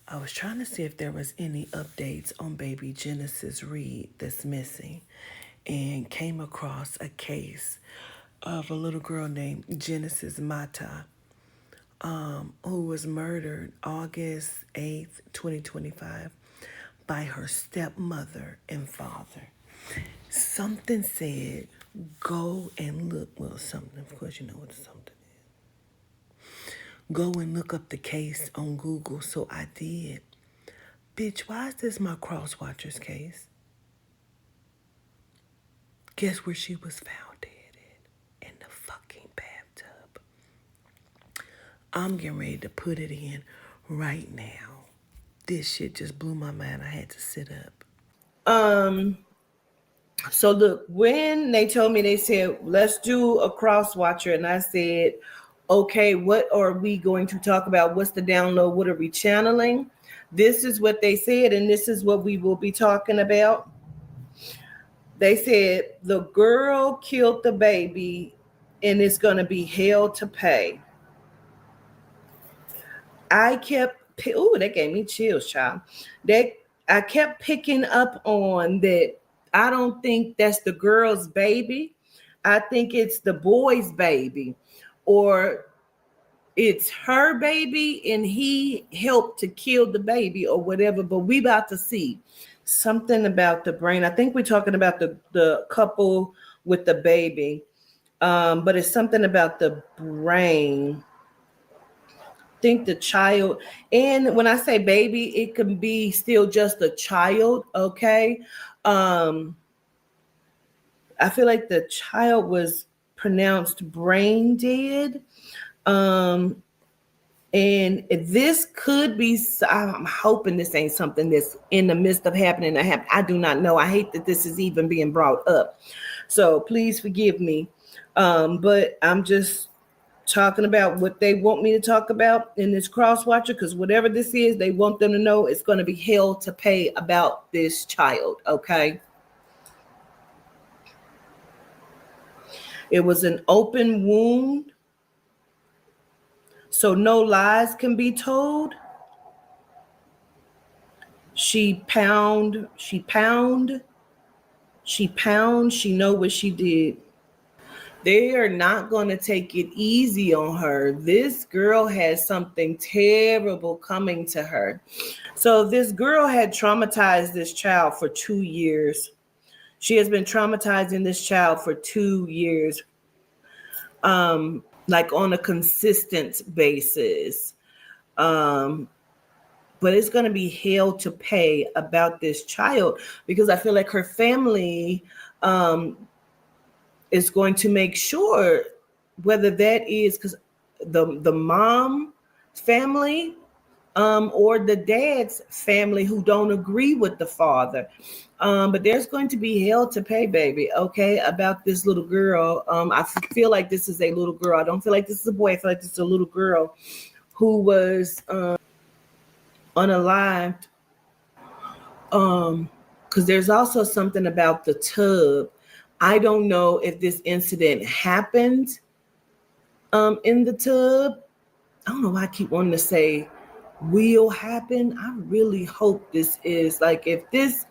I was trying to see if there was any updates on baby Genesis Reed that's missing and came across a case of a little girl named Genesis Mata, who was murdered August 8th, 2025 by her stepmother and father. Something said, go and look. Well, something, of course, you know what something is. Go and look up the case on Google. So I did. Bitch, why is this my Cross Watchers case? Guess where she was found dead at? In the fucking bathtub. I'm getting ready to put it in right now. This shit just blew my mind. I had to sit up. So look, when they told me, they said, let's do a cross watcher. And I said, okay, what are we going to talk about? What's the download? What are we channeling? This is what they said, and this is what we will be talking about. They said the girl killed the baby and it's going to be hell to pay. I kept, that gave me chills, child. I kept picking up on that. I don't think that's the girl's baby. I think it's the boy's baby, or it's her baby and he helped to kill the baby or whatever. But we about to see something about the brain. I think we're talking about the couple with the baby, but it's something about the brain. Think the child, and when I say baby, it can be still just a child. Okay. I feel like the child was pronounced brain dead. And this could be, I'm hoping this ain't something that's in the midst of happening. I do not know. I hate that this is even being brought up, so please forgive me. But I'm just talking about what they want me to talk about in this cross watcher, because whatever this is, they want them to know it's going to be hell to pay about this child. Okay. It was an open wound, so no lies can be told. She know what she did. They are not going to take it easy on her. This girl has something terrible coming to her. So this girl had traumatized this child for 2 years. She has been traumatizing this child for 2 years, like on a consistent basis. But it's going to be hell to pay about this child, because I feel like her family is going to make sure, whether that is because the mom family or the dad's family who don't agree with the father. But there's going to be hell to pay, baby, okay, about this little girl. I feel like this is a little girl. I don't feel like this is a boy. I feel like this is a little girl who was unalived. Because there's also something about the tub. I don't know if this incident happened in the tub. I don't know why I keep wanting to say will happen. I really hope this is, like, if this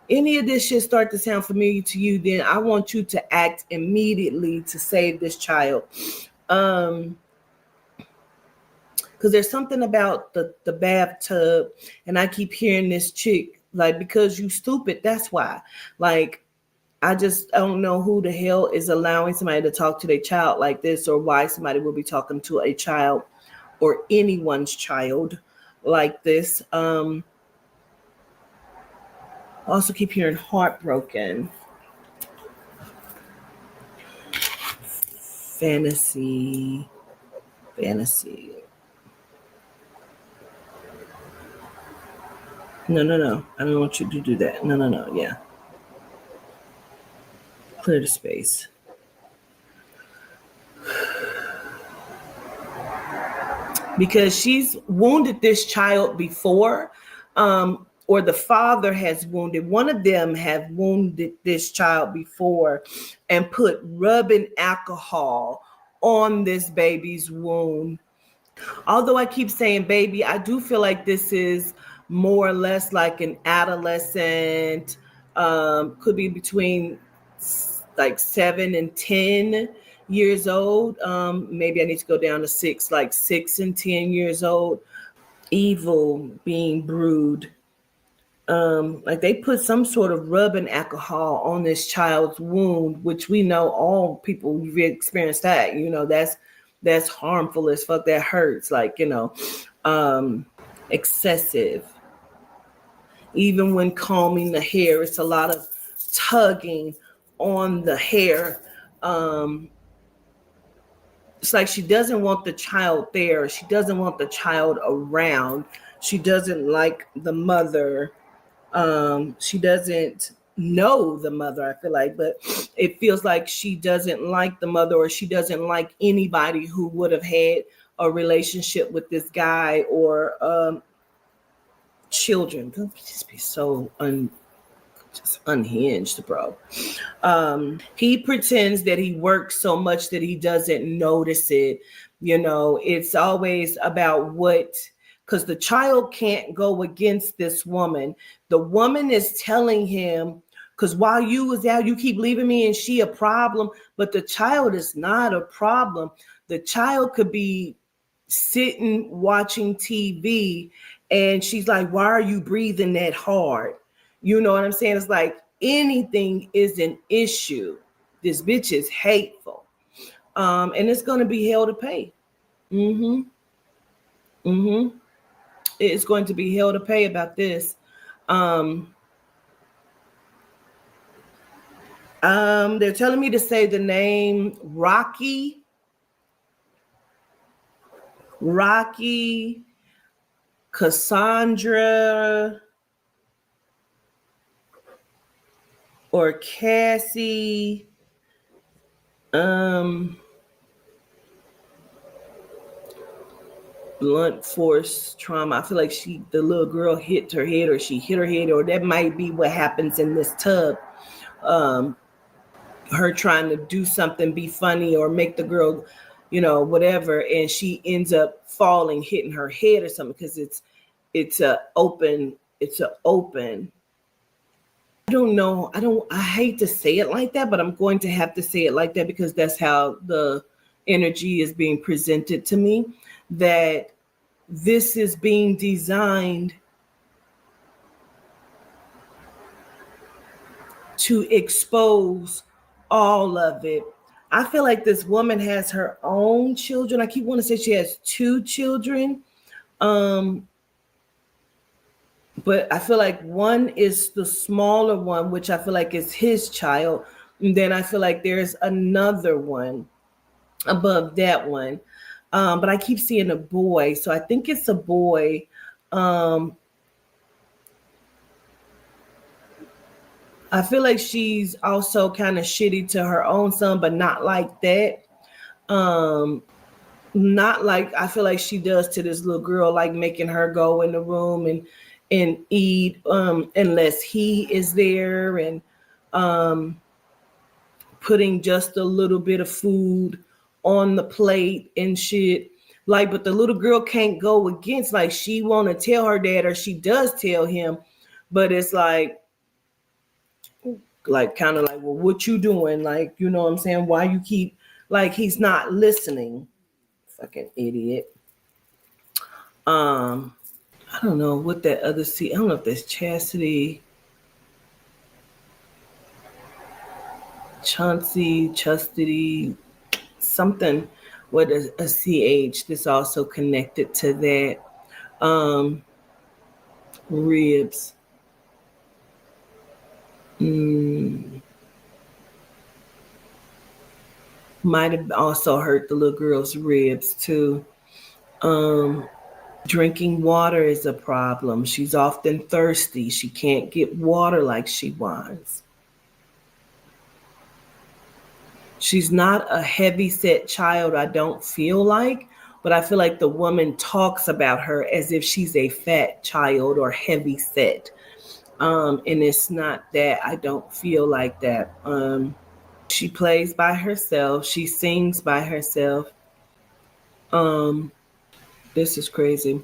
any of this shit start to sound familiar to you, then I want you to act immediately to save this child. Because there's something about the bathtub, and I keep hearing this chick, like, because you stupid, that's why. Like, I don't know who the hell is allowing somebody to talk to their child like this, or why somebody will be talking to a child or anyone's child like this. I also keep hearing heartbroken. Fantasy. No. I don't want you to do that. No. Yeah. Clear the space. Because she's wounded this child before, or the father has wounded. One of them have wounded this child before and put rubbing alcohol on this baby's wound. Although I keep saying baby, I do feel like this is more or less like an adolescent, could be between like 7 and 10 years old. Maybe I need to go down to six, like 6 and 10 years old. Evil being brewed. Like they put some sort of rubbing alcohol on this child's wound, which we know all people who've experienced that. That's harmful as fuck. That hurts. Like excessive. Even when combing the hair, it's a lot of tugging on the hair. Um, it's like she doesn't want the child there. She doesn't want the child around. She doesn't like the mother. She doesn't know the mother, I feel like, but it feels like she doesn't like the mother, or she doesn't like anybody who would have had a relationship with this guy, or children. Just be so just unhinged, bro. He pretends that he works so much that he doesn't notice it. It's always about because the child can't go against this woman. The woman is telling him, because while you was out, you keep leaving me and she a problem, but the child is not a problem. The child could be sitting watching TV and she's like, why are you breathing that hard? You know what I'm saying? It's like anything is an issue. This bitch is hateful. And it's going to be hell to pay. It's going to be hell to pay about this. They're telling me to say the name Rocky Cassandra or Cassie. Blunt force trauma. I feel like the little girl hit her head, or she hit her head, or that might be what happens in this tub. Her trying to do something, be funny, or make the girl, whatever, and she ends up falling, hitting her head or something, because it's a open. I don't know. I hate to say it like that, but I'm going to have to say it like that because that's how the energy is being presented to me, that this is being designed to expose all of it. I feel like this woman has her own children. I keep wanting to say she has 2 children. But I feel like one is the smaller one, which I feel like is his child. And then I feel like there's another one above that one. But I keep seeing a boy. So I think it's a boy. I feel like she's also kind of shitty to her own son, but not like that. Not like I feel like she does to this little girl, like making her go in the room and eat unless he is there, and putting just a little bit of food on the plate and shit. Like, but the little girl can't go against, like, she want to tell her dad, or she does tell him, but it's like kind of like, well, what you doing? Like, you know what I'm saying? Why you keep, like, he's not listening. Fucking idiot. I don't know what that other I don't know if that's Chastity, Chastity, something with a CH that's also connected to that. Ribs. Might have also hurt the little girl's ribs too. Drinking water is a problem. She's often thirsty. She can't get water like she wants. She's not a heavy set child, I don't feel like, but I feel like the woman talks about her as if she's a fat child or heavy set. And it's not that. I don't feel like that. She plays by herself. She sings by herself. This is crazy.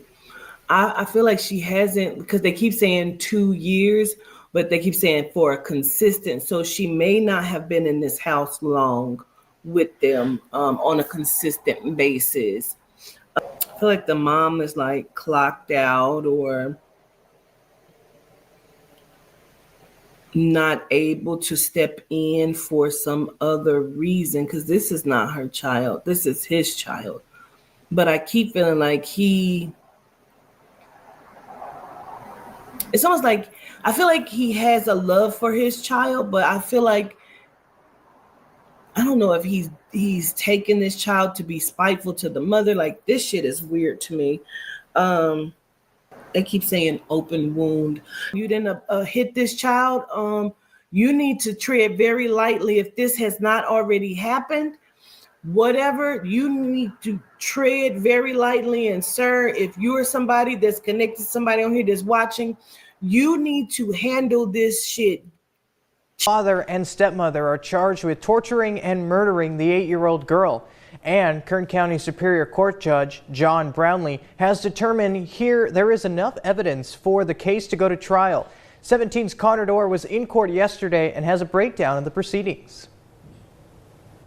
I feel like she hasn't, because they keep saying 2 years, but they keep saying for a consistent. So she may not have been in this house long with them on a consistent basis. I feel like the mom is like clocked out or not able to step in for some other reason, because this is not her child. This is his child. But I keep feeling like it's almost like I feel like he has a love for his child, but I feel like I don't know if he's taking this child to be spiteful to the mother. Like, this shit is weird to me. They keep saying open wound. You didn't hit this child. You need to tread very lightly if this has not already happened. Whatever, you need to tread very lightly. And sir, if you're somebody that's connected to somebody on here that's watching, you need to handle this shit. Father and stepmother are charged with torturing and murdering the 8-year-old girl. And Kern County Superior Court Judge John Brownlee has determined here there is enough evidence for the case to go to trial. 17's Connor Dorr was in court yesterday and has a breakdown of the proceedings.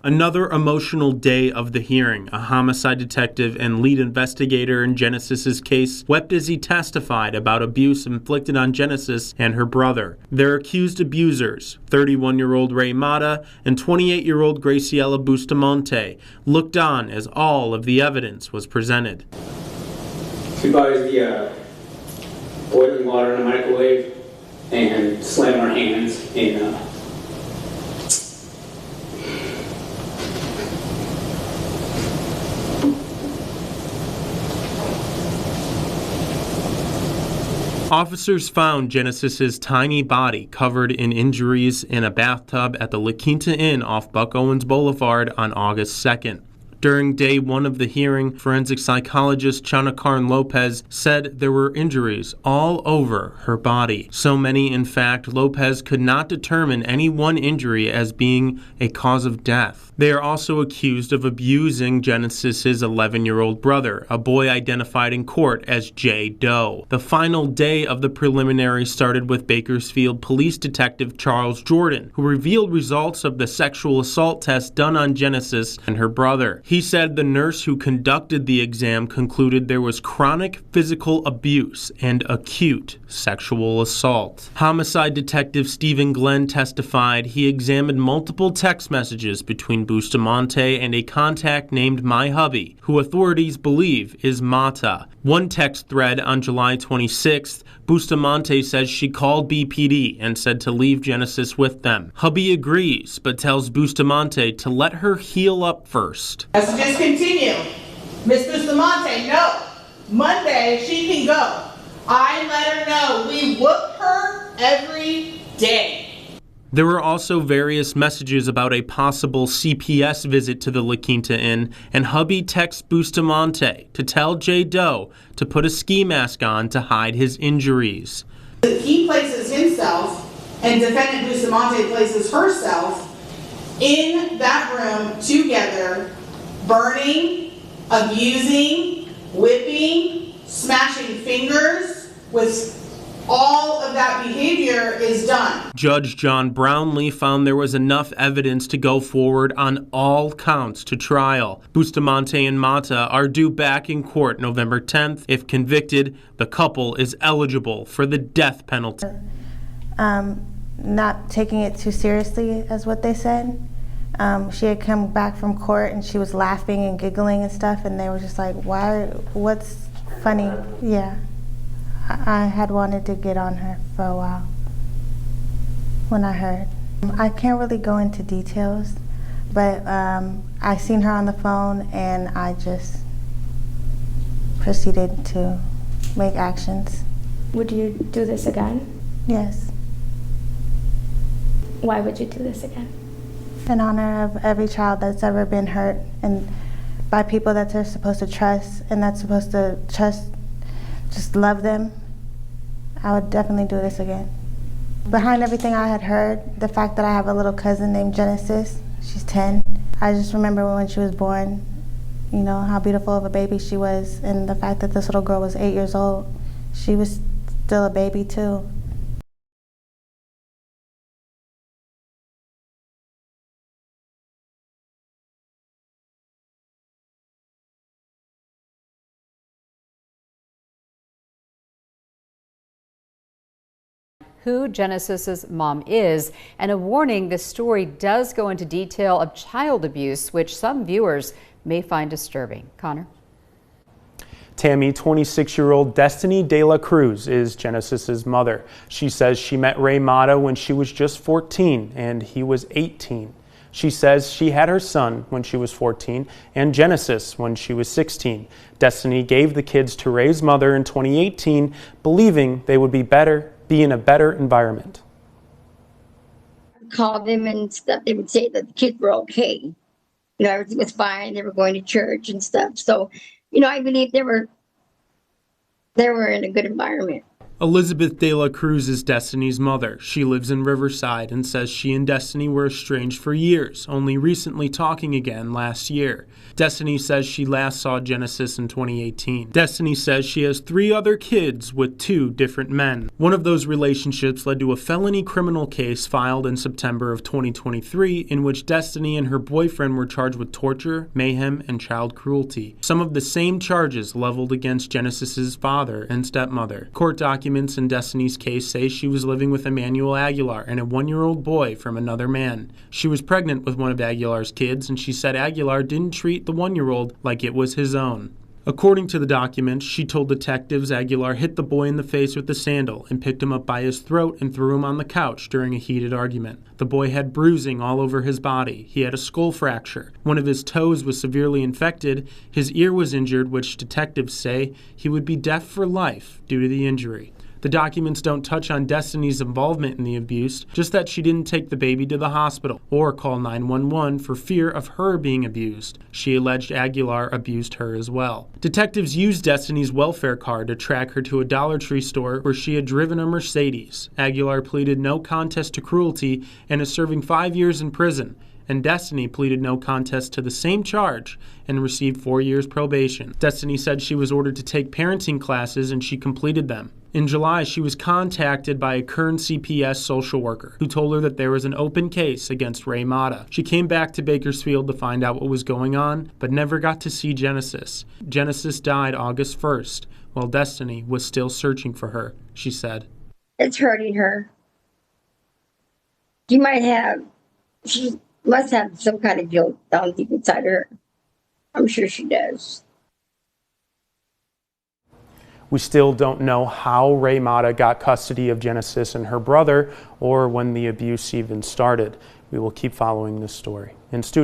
Another emotional day of the hearing. A homicide detective and lead investigator in Genesis's case wept as he testified about abuse inflicted on Genesis and her brother. Their accused abusers, 31-year-old Ray Mata and 28-year-old Graciela Bustamante, looked on as all of the evidence was presented. We brought the boiling water in a microwave and slammed our hands in Officers found Genesis's tiny body covered in injuries in a bathtub at the La Quinta Inn off Buck Owens Boulevard on August 2nd. During day one of the hearing, forensic psychologist Chana Karn Lopez said there were injuries all over her body. So many, in fact, Lopez could not determine any one injury as being a cause of death. They are also accused of abusing Genesis's 11-year-old brother, a boy identified in court as Jay Doe. The final day of the preliminary started with Bakersfield Police Detective Charles Jordan, who revealed results of the sexual assault test done on Genesis and her brother. He said the nurse who conducted the exam concluded there was chronic physical abuse and acute sexual assault. Homicide Detective Stephen Glenn testified he examined multiple text messages between Bustamante and a contact named My Hubby, who authorities believe is Mata. One text thread on July 26th, Bustamante says she called BPD and said to leave Genesis with them. Hubby agrees, but tells Bustamante to let her heal up first. Let's just continue. Miss Bustamante, no. Monday, she can go. I let her know. We whoop her every day. There were also various messages about a possible CPS visit to the La Quinta Inn, and Hubby texts Bustamante to tell Jay Doe to put a ski mask on to hide his injuries. He places himself, and defendant Bustamante places herself in that room together, burning, abusing, whipping, smashing fingers with all of that behavior is done. Judge John Brownlee found there was enough evidence to go forward on all counts to trial. Bustamante and Mata are due back in court November 10th. If convicted, the couple is eligible for the death penalty. Not taking it too seriously, as what they said. She had come back from court and she was laughing and giggling and stuff, and they were just like, why, what's funny? Yeah. I had wanted to get on her for a while when I heard. I can't really go into details, but I seen her on the phone and I just proceeded to make actions. Would you do this again? Yes. Why would you do this again? In honor of every child that's ever been hurt, and by people that they're supposed to trust and that's supposed to just love them, I would definitely do this again. Behind everything I had heard, the fact that I have a little cousin named Genesis, she's 10. I just remember when she was born, you know, how beautiful of a baby she was, and the fact that this little girl was 8 years old. She was still a baby too. Who Genesis's mom is, and a warning: this story does go into detail of child abuse, which some viewers may find disturbing. Connor. Tammy, 26-year-old Destiny De La Cruz is Genesis's mother. She says she met Ray Mata when she was just 14 and he was 18. She says she had her son when she was 14 and Genesis when she was 16. Destiny gave the kids to Ray's mother in 2018, believing they would be in a better environment. Called them and stuff. They would say that the kids were okay. You know, everything was fine. They were going to church and stuff. So, you know, I believe they were in a good environment. Elizabeth De La Cruz is Destiny's mother. She lives in Riverside and says she and Destiny were estranged for years, only recently talking again last year. Destiny says she last saw Genesis in 2018. Destiny says she has 3 other kids with 2 different men. One of those relationships led to a felony criminal case filed in September of 2023 in which Destiny and her boyfriend were charged with torture, mayhem, and child cruelty. Some of the same charges leveled against Genesis's father and stepmother. Court documents in Destiny's case say she was living with Emmanuel Aguilar and a 1-year-old boy from another man. She was pregnant with one of Aguilar's kids, and she said Aguilar didn't treat the 1-year-old like it was his own. According to the documents, she told detectives Aguilar hit the boy in the face with a sandal and picked him up by his throat and threw him on the couch during a heated argument. The boy had bruising all over his body. He had a skull fracture. One of his toes was severely infected. His ear was injured, which detectives say he would be deaf for life due to the injury. The documents don't touch on Destiny's involvement in the abuse, just that she didn't take the baby to the hospital or call 911 for fear of her being abused. She alleged Aguilar abused her as well. Detectives used Destiny's welfare card to track her to a Dollar Tree store where she had driven a Mercedes. Aguilar pleaded no contest to cruelty and is serving 5 years in prison. And Destiny pleaded no contest to the same charge and received 4 years probation. Destiny said she was ordered to take parenting classes and she completed them. In July, she was contacted by a Kern CPS social worker who told her that there was an open case against Ray Mata. She came back to Bakersfield to find out what was going on, but never got to see Genesis. Genesis died August 1st, while Destiny was still searching for her, she said. It's hurting her. She must have some kind of guilt down deep inside her. I'm sure she does. We still don't know how Ray Mata got custody of Genesis and her brother or when the abuse even started. We will keep following this story. In studio.